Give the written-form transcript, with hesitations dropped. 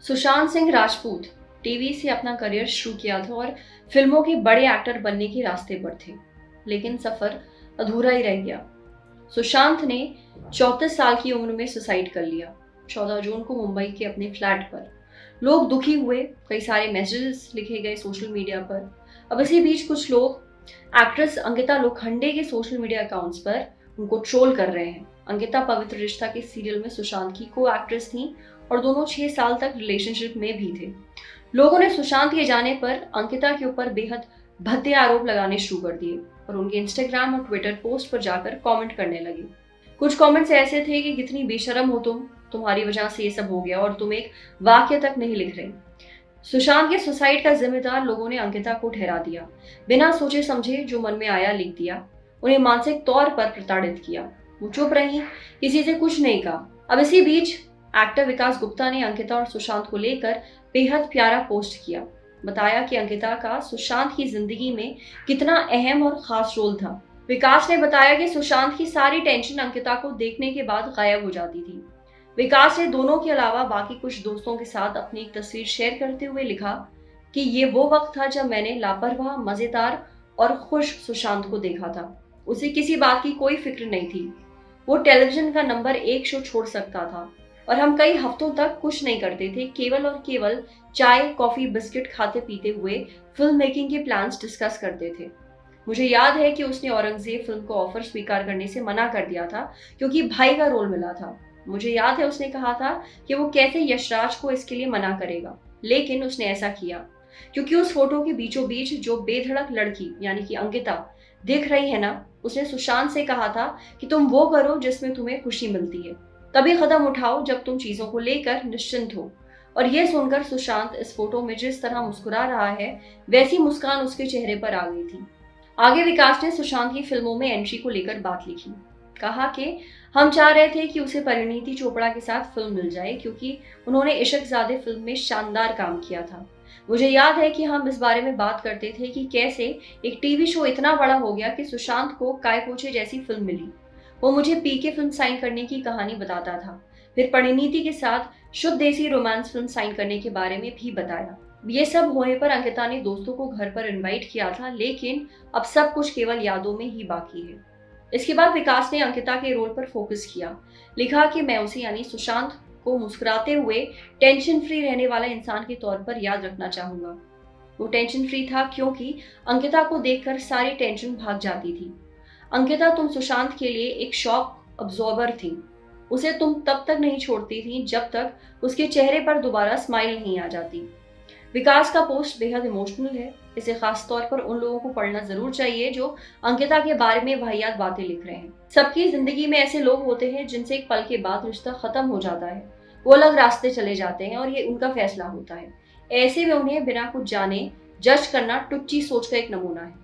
Sushant Singh Rajput TV से अपना career शुरू किया था और फिल्मों के बड़े एक्टर बनने के रास्ते पर थे, लेकिन सफर अधूरा ही रह गया। सुशांत ने 34 साल की उम्र में सुसाइड कर लिया। 14 जून को मुंबई के अपने फ्लैट पर लोग दुखी हुए, कई सारे मैसेजेस लिखे गए सोशल मीडिया पर। अब इसी बीच कुछ लोग एक्ट्रेस अंकिता लोखंडे के सोशल मीडिया अकाउंट्स पर उनको ट्रोल कर रहे हैं। अंकिता पवित्र रिश्ता के सीरियल में सुशांत की को एक्ट्रेस थी और दोनों 6 साल तक रिलेशनशिप में भी थे। लोगों ने सुशांत के जाने पर अंकिता के ऊपर बेहद भद्दे आरोप लगाने शुरू कर दिए और उनके इंस्टाग्राम और ट्विटर पोस्ट पर जाकर कमेंट करने लगे। कुछ कमेंट्स ऐसे थे कि कितनी बेशरम हो तुम्हारी वजह से ये सब हो गया और तुम एक वाक्य तक नहीं लिख रहे। सुशांत के सुसाइड का जिम्मेदार लोगों ने अंकिता को ठहरा दिया। बिना सोचे समझे जो मन में आया लिख दिया, उन्हें मानसिक तौर पर प्रताड़ित किया। वो चुप रही, किसी से कुछ नहीं कहा। अब इसी बीच एक्टर विकास गुप्ता ने अंकिता और सुशांत को लेकर बेहद प्यारा पोस्ट किया। बताया कि अंकिता का सुशांत की जिंदगी में कितना अहम और खास रोल था। विकास ने बताया कि सुशांत की सारी टेंशन अंकिता को देखने के बाद गायब हो जाती थी। विकास ने दोनों के अलावा बाकी कुछ दोस्तों के साथ अपनी एक तस्वीर शेयर करते हुए लिखा कि ये वो वक्त था जब मैंने लापरवाह, मजेदार और खुश सुशांत को देखा था। उसे किसी बात की कोई फिक्र नहीं थी। वो टेलीविजन का नंबर 1 शो छोड़ सकता था और हम कई हफ्तों तक कुछ नहीं करते थे, केवल और केवल चाय, कॉफी, बिस्किट खाते पीते हुए फिल्म मेकिंग के प्लान्स डिस्कस करते थे। मुझे याद है कि उसने औरंगजेब फिल्म को ऑफर स्वीकार करने से मना कर दिया था क्योंकि भाई का रोल मिला था। मुझे याद है उसने कहा था कि वो कैसे यशराज को इसके लिए मना करेगा, लेकिन उसने ऐसा किया क्योंकि उस फोटो के बीचों बीच जो बेधड़क लड़की यानी कि अंकिता दिख रही है ना, उसने सुशांत से कहा था कि तुम वो करो जिसमें तुम्हें खुशी मिलती है, तभी कदम उठाओ जब तुम चीजों को लेकर निश्चिंत हो। और यह सुनकर सुशांत इस फोटो में जिस तरह मुस्कुरा रहा है, वैसी मुस्कान उसके चेहरे पर आ गई थी। आगे विकास ने सुशांत की फिल्मों में एंट्री को लेकर बात लिखी। कहा कि हम चाह रहे थे कि उसे परिणीति चोपड़ा के साथ फिल्म मिल जाए क्योंकि उन्होंने इश्कज़ादे फिल्म में शानदार काम किया था। मुझे याद है कि हम इस बारे में बात करते थे कि कैसे एक टीवी शो इतना बड़ा हो गया कि सुशांत को काय पोछे जैसी फिल्म मिली। वो मुझे पीके फिल्म साइन करने की कहानी बताता था, फिर परिणीति के साथ शुद्ध देसी रोमांस फिल्म साइन करने के बारे में भी बताया। ये सब होने पर अंकिता ने दोस्तों को घर पर इनवाइट किया था, लेकिन अब सब कुछ केवल यादों में ही बाकी है। इसके बाद विकास ने अंकिता के रोल पर फोकस किया। लिखा कि मैं उसे यानी सुशांत को मुस्कुराते हुए टेंशन फ्री रहने वाला इंसान के तौर पर याद रखना चाहूंगा। वो टेंशन फ्री था क्योंकि अंकिता को देखकर सारी टेंशन भाग जाती थी। अंकिता तुम सुशांत के लिए एक शॉक अब्जॉर्बर थी। उसे तुम तब तक नहीं छोड़ती थी जब तक उसके चेहरे पर दोबारा स्माइल नहीं आ जाती। विकास का पोस्ट बेहद इमोशनल है। इसे खास तौर पर उन लोगों को पढ़ना जरूर चाहिए जो अंकिता के बारे में वाहियात बातें लिख रहे हैं। सबकी जिंदगी में ऐसे लोग होते हैं जिनसे एक पल के बाद रिश्ता खत्म हो जाता है, वो अलग रास्ते चले जाते हैं और ये उनका फैसला होता है। ऐसे में उन्हें बिना कुछ जाने जज करना टुच्ची सोच का एक नमूना है।